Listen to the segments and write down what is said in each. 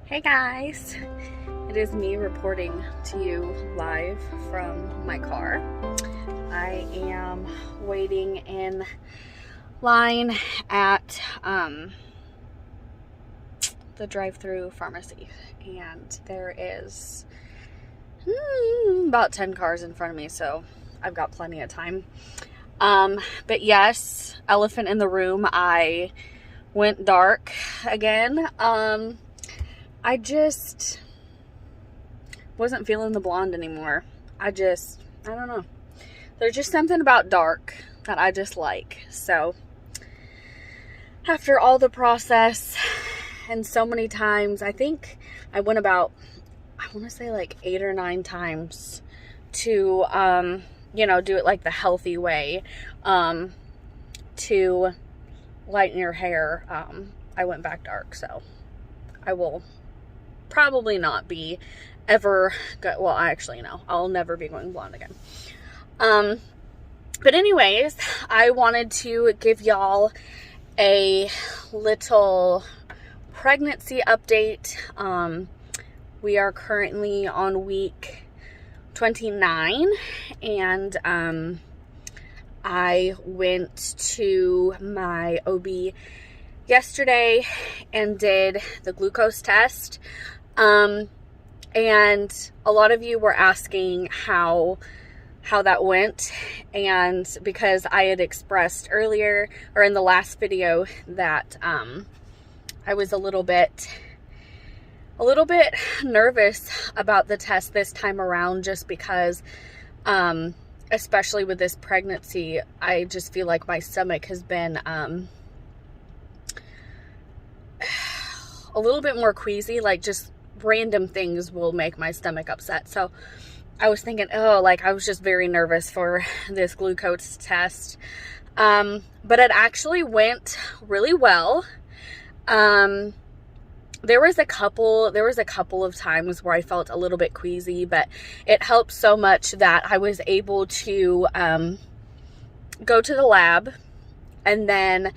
Hey guys, it is me reporting to you live from my car. I am waiting in line at the drive-through pharmacy, and there is about 10 cars in front of me, so I've got plenty of time. But yes, elephant in the room, I went dark again. I just wasn't feeling the blonde anymore. I don't know. There's just something about dark that I just like. So after all the process and so many times, I think I went about, I want to say like 8 or 9 times to, do it like the healthy way, to lighten your hair. I went back dark, so I will probably not be ever well, actually no, I'll never be going blonde again. But anyways, I wanted to give y'all a little pregnancy update. We are currently on week 29, and I went to my OB yesterday and did the glucose test. And a lot of you were asking how that went, and because I had expressed earlier or in the last video that I was a little bit nervous about the test this time around, just because especially with this pregnancy, I just feel like my stomach has been a little bit more queasy. Like, just random things will make my stomach upset. So I was thinking, I was just very nervous for this glucose test. But it actually went really well. There was a couple of times where I felt a little bit queasy, but it helped so much that I was able to go to the lab and then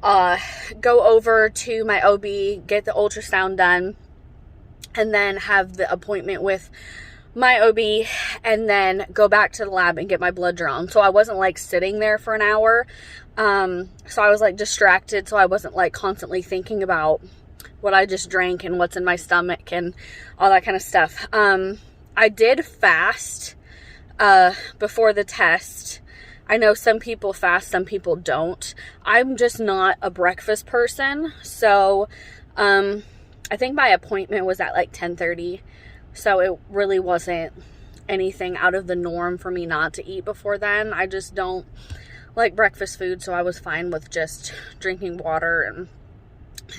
go over to my OB, get the ultrasound done, and then have the appointment with my OB, and then go back to the lab and get my blood drawn. So I wasn't like sitting there for an hour. So I was like distracted, so I wasn't like constantly thinking about what I just drank and what's in my stomach and all that kind of stuff. I did fast before the test. I know some people fast, some people don't. I'm just not a breakfast person. So I think my appointment was at like 10:30. So it really wasn't anything out of the norm for me not to eat before then. I just don't like breakfast food, so I was fine with just drinking water and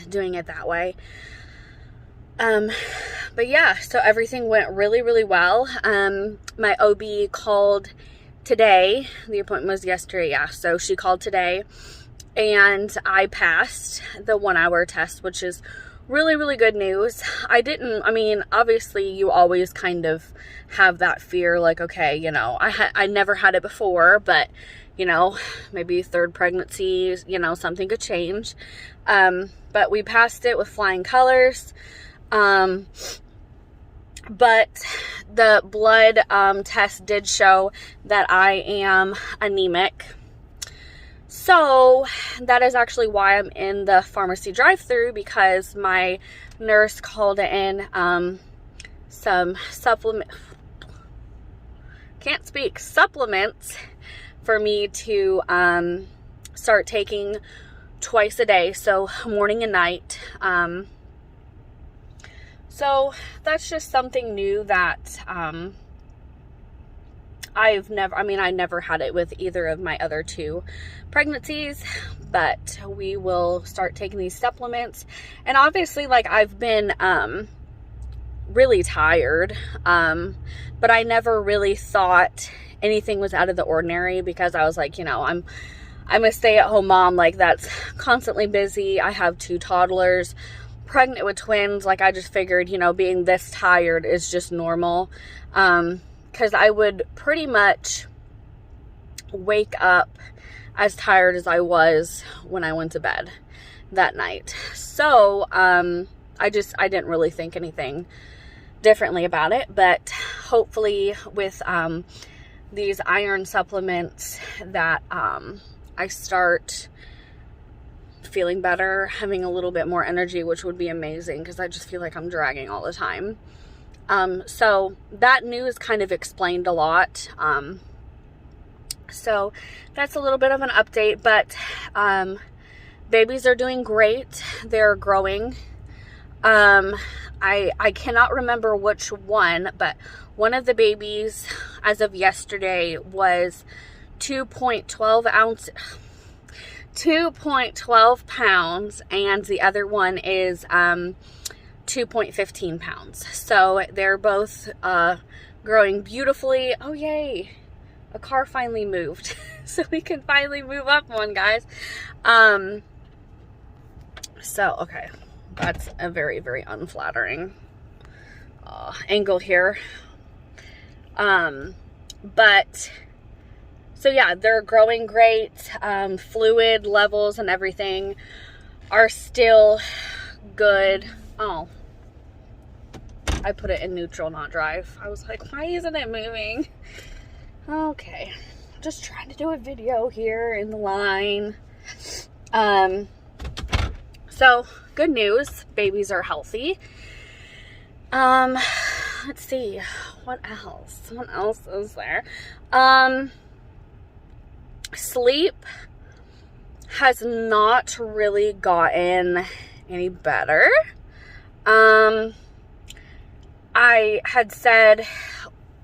doing it that way. But yeah, so everything went really, really well. My OB called today. The appointment was yesterday, yeah. So she called today, and I passed the 1-hour test, which is really, really good news. Obviously you always kind of have that fear, like, okay, I never had it before, but maybe third pregnancy, something could change. But we passed it with flying colors. But the blood test did show that I am anemic. So that is actually why I'm in the pharmacy drive-thru, because my nurse called in some supplements for me to start taking twice a day, so morning and night. So that's just something new that I never had it with either of my other 2 pregnancies, but we will start taking these supplements. And obviously, like, I've been really tired, but I never really thought anything was out of the ordinary, because I was like, I'm a stay-at-home mom, like, that's constantly busy. I have 2 toddlers, pregnant with twins. Like, I just figured, being this tired is just normal. Because I would pretty much wake up as tired as I was when I went to bed that night. So, I I didn't really think anything differently about it, but hopefully with these iron supplements that I start feeling better, having a little bit more energy, which would be amazing because I just feel like I'm dragging all the time. So that news kind of explained a lot. So that's a little bit of an update, but babies are doing great. They're growing. I cannot remember which one, but one of the babies as of yesterday was 2.12 pounds, and the other one is 2.15 pounds. So they're both growing beautifully. Oh, yay. A car finally moved. So we can finally move up one, guys. So, okay. That's a very, very unflattering angle here. But, so yeah, they're growing great. Fluid levels and everything are still good. Oh, I put it in neutral, not drive. I was like, why isn't it moving? Okay, just trying to do a video here in the line. So good news, babies are healthy. Let's see, what else is there? Sleep has not really gotten any better. I had said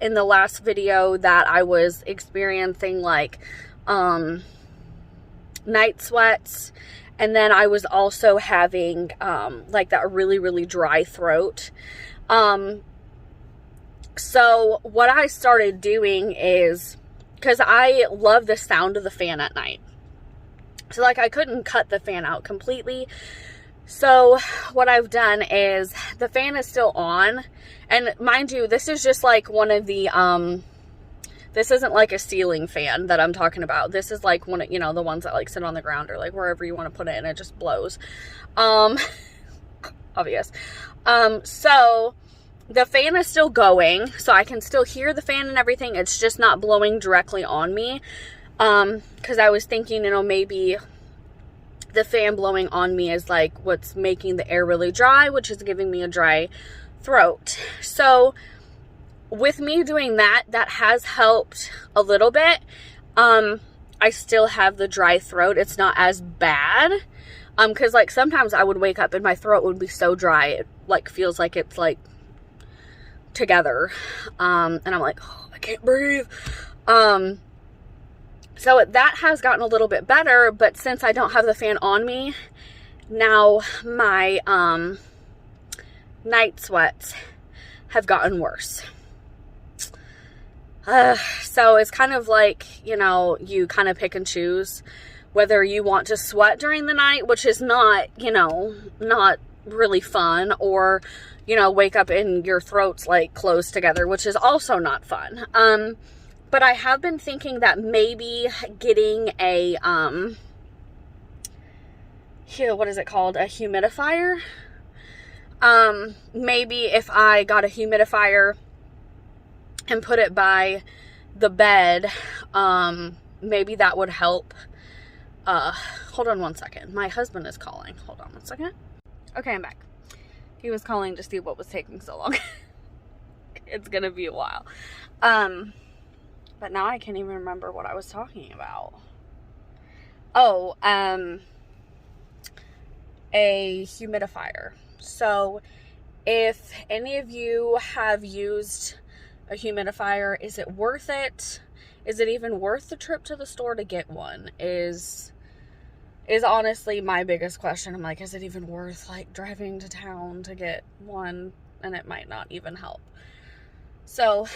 in the last video that I was experiencing like night sweats, and then I was also having like that really, really dry throat. So what I started doing is, because I love the sound of the fan at night, so like I couldn't cut the fan out completely. So what I've done is the fan is still on, and mind you, this is just like one of the this isn't like a ceiling fan that I'm talking about. This is like one of, you know, the ones that like sit on the ground or like wherever you want to put it and it just blows. Obvious. So the fan is still going, so I can still hear the fan and everything. It's just not blowing directly on me. Because I was thinking, you know, maybe the fan blowing on me is like what's making the air really dry, which is giving me a dry throat. So with me doing that, that has helped a little bit. I still have the dry throat. It's not as bad. Because like sometimes I would wake up and my throat would be so dry. It like feels like it's like together. And I'm like, oh, I can't breathe. So that has gotten a little bit better, but since I don't have the fan on me, now my night sweats have gotten worse. So it's kind of like, you know, you kind of pick and choose whether you want to sweat during the night, which is not, you know, not really fun, or, you know, wake up and your throat's like closed together, which is also not fun. But I have been thinking that maybe getting a, what is it called? A humidifier. Maybe if I got a humidifier and put it by the bed, maybe that would help. Hold on one second. My husband is calling. Hold on one second. Okay, I'm back. He was calling to see what was taking so long. It's gonna be a while. But now I can't even remember what I was talking about. Oh, a humidifier. So if any of you have used a humidifier, is it worth it? Is it even worth the trip to the store to get one? Is honestly my biggest question. I'm like, is it even worth like driving to town to get one? And it might not even help. So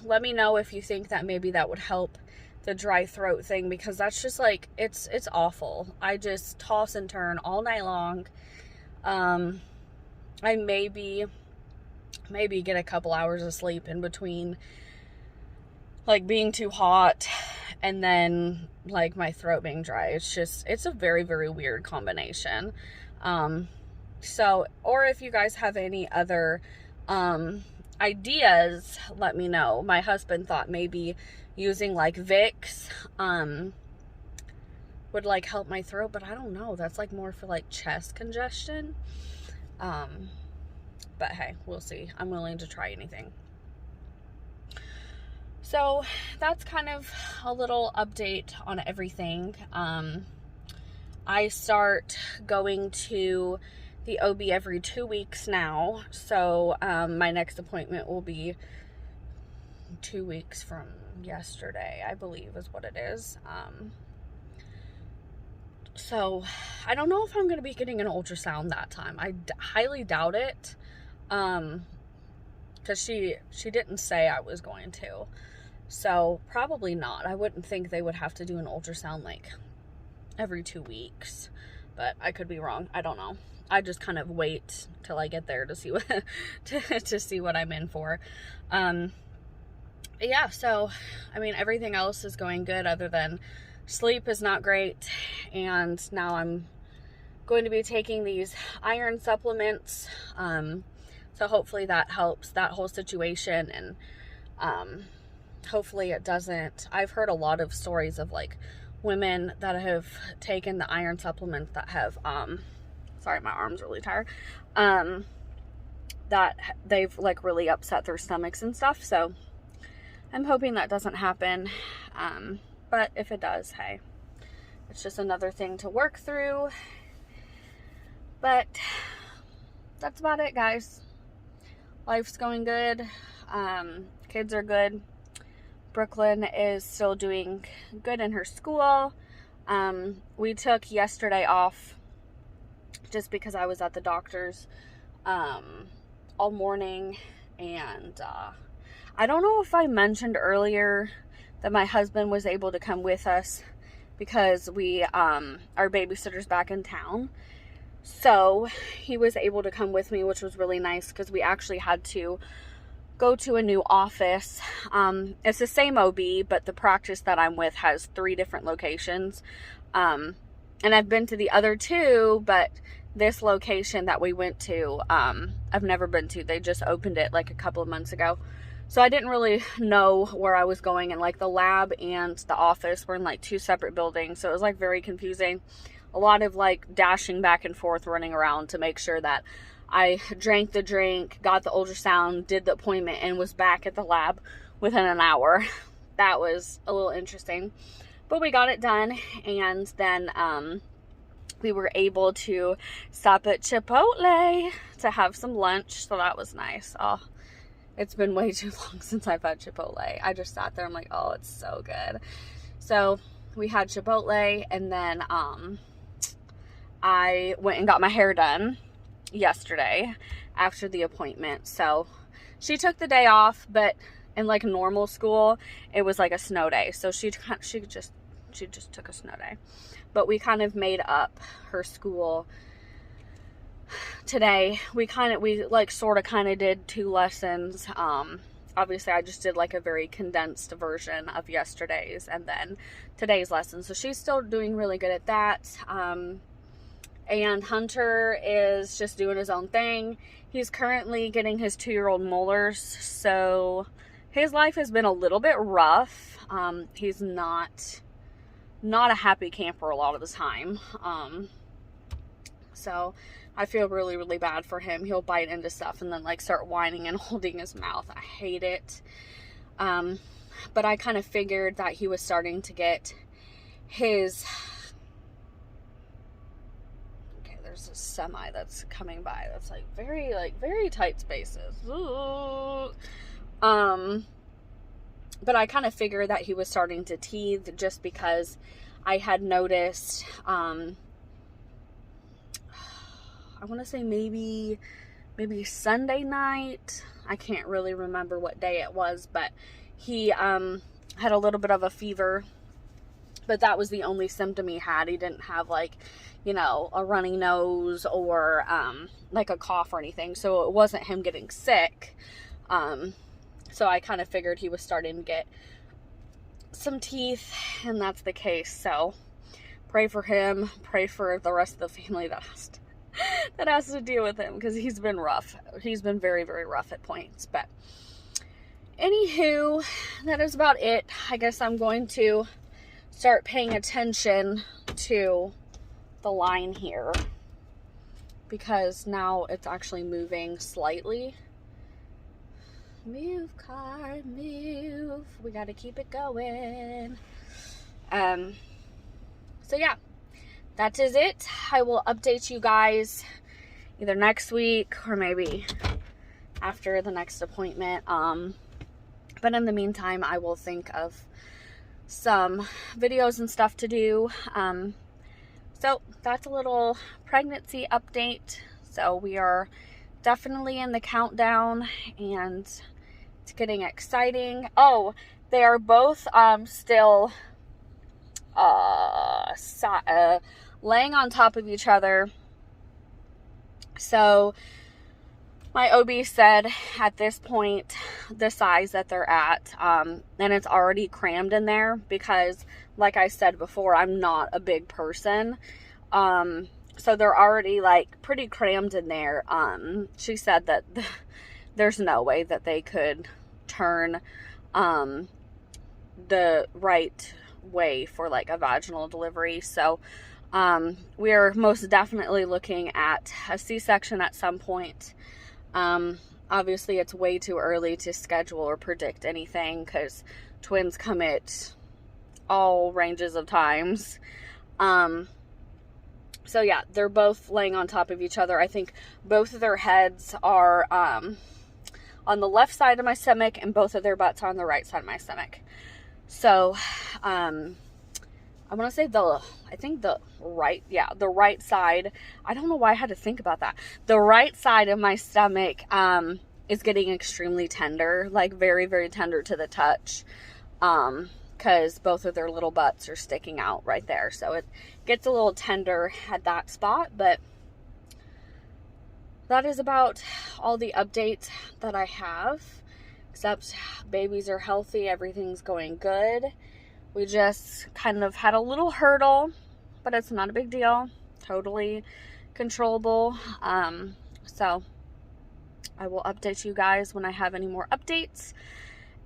let me know if you think that maybe that would help the dry throat thing, because that's just like, it's awful. I just toss and turn all night long. I maybe get a couple hours of sleep in between like being too hot and then like my throat being dry. It's a very, very weird combination. So, or if you guys have any other ideas, let me know. My husband thought maybe using like Vicks would like help my throat, but I don't know. That's like more for like chest congestion. But hey, we'll see. I'm willing to try anything. So that's kind of a little update on everything. I start going to the OB every 2 weeks now. So my next appointment will be 2 weeks from yesterday, I believe is what it is. So I don't know if I'm going to be getting an ultrasound that time. I highly doubt it. Because she didn't say I was going to. So probably not. I wouldn't think they would have to do an ultrasound like every 2 weeks, but I could be wrong. I don't know. I just kind of wait till I get there to see what to see what I'm in for. Yeah, so I mean everything else is going good other than sleep is not great, and now I'm going to be taking these iron supplements. So hopefully that helps that whole situation, and hopefully it doesn't. I've heard a lot of stories of like women that have taken the iron supplements that have sorry, my arm's really tired, that they've like really upset their stomachs and stuff. So I'm hoping that doesn't happen, but if it does, hey, it's just another thing to work through. But that's about it, guys. Life's going good. Kids are good. Brooklyn is still doing good in her school. We took yesterday off just because I was at the doctor's all morning, and I don't know if I mentioned earlier that my husband was able to come with us because our babysitter's back in town. So he was able to come with me, which was really nice because we actually had to go to a new office. It's the same OB, but the practice that I'm with has 3 different locations. And I've been to the other 2, but this location that we went to, I've never been to. They just opened it like a couple of months ago. So I didn't really know where I was going, and like the lab and the office were in like 2 separate buildings. So it was like very confusing. A lot of like dashing back and forth, running around to make sure that I drank the drink, got the ultrasound, did the appointment, and was back at the lab within an hour. That was a little interesting. But we got it done, and then we were able to stop at Chipotle to have some lunch, so that was nice. Oh, it's been way too long since I've had Chipotle. I just sat there, I'm like, oh, it's so good. So we had Chipotle, and then I went and got my hair done yesterday after the appointment. So she took the day off, but in like normal school it was like a snow day, so she just took a snow day. But we kind of made up her school today. We sort of did 2 lessons. Obviously I just did like a very condensed version of yesterday's and then today's lesson, so she's still doing really good at that. And Hunter is just doing his own thing. He's currently getting his 2-year-old molars, so his life has been a little bit rough. He's not a happy camper a lot of the time. So I feel really, really bad for him. He'll bite into stuff and then like start whining and holding his mouth. I hate it. But I kind of figured that he was starting to get his... There's a semi that's coming by that's like very tight spaces. Ooh. But I kind of figured that he was starting to teeth just because I had noticed, I want to say maybe Sunday night. I can't really remember what day it was, but he had a little bit of a fever, but that was the only symptom he had. He didn't have like, a runny nose or like a cough or anything. So it wasn't him getting sick. So I kind of figured he was starting to get some teeth, and that's the case. So pray for him. Pray for the rest of the family that that has to deal with him because he's been rough. He's been very, very rough at points. But anywho, that is about it. I guess I'm going to start paying attention to the line here because now it's actually moving slightly. Move, car, move. We got to keep it going. So yeah, that is it. I will update you guys either next week or maybe after the next appointment. But in the meantime, I will think of some videos and stuff to do. So that's a little pregnancy update. So we are definitely in the countdown and it's getting exciting. Oh, they are both still laying on top of each other. So my OB said at this point, the size that they're at, and it's already crammed in there because, like I said before, I'm not a big person. So they're already like pretty crammed in there. She said that there's no way that they could turn the right way for like a vaginal delivery. So we're most definitely looking at a C-section at some point. Obviously it's way too early to schedule or predict anything because twins come at all ranges of times. So yeah, they're both laying on top of each other. I think both of their heads are on the left side of my stomach and both of their butts are on the right side of my stomach. So I want to say the right side. I don't know why I had to think about that. The right side of my stomach is getting extremely tender, like very, very tender to the touch, because both of their little butts are sticking out right there. So it gets a little tender at that spot, but that is about all the updates that I have, except babies are healthy, everything's going good. We just kind of had a little hurdle, but it's not a big deal. Totally controllable. So I will update you guys when I have any more updates.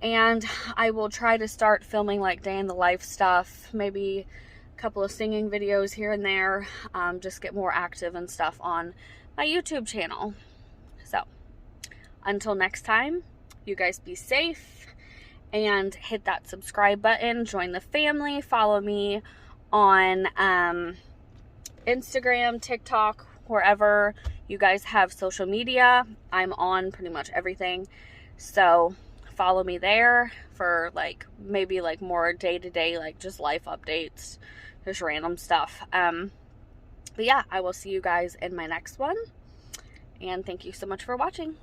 And I will try to start filming like day in the life stuff. Maybe a couple of singing videos here and there. Just get more active and stuff on my YouTube channel. So until next time, you guys be safe. And hit that subscribe button, join the family, follow me on Instagram, TikTok, wherever you guys have social media. I'm on pretty much everything. So follow me there for like maybe like more day-to-day, like just life updates, just random stuff. But yeah, I will see you guys in my next one. And thank you so much for watching.